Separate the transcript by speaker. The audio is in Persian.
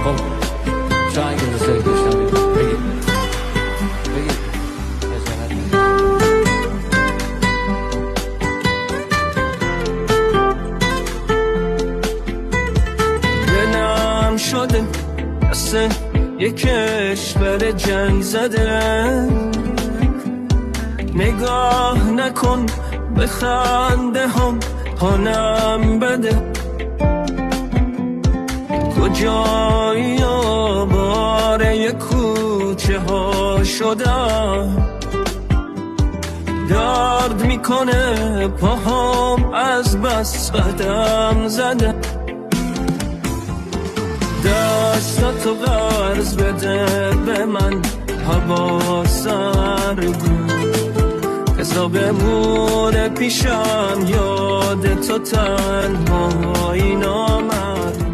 Speaker 1: خب شاید اگه دوست داشتم بگید
Speaker 2: دلم شده مثل یک کشور جنگ زده، نگاه نکن به خنده هم حالم بده، کجایی آواره کوچه ها شدم، درد میکنه پاهم از بس قدم زده، دستاتو قرض بده به من هوا سرگون، کسا بمونه پیشم یاد تو تنهایی نامرد.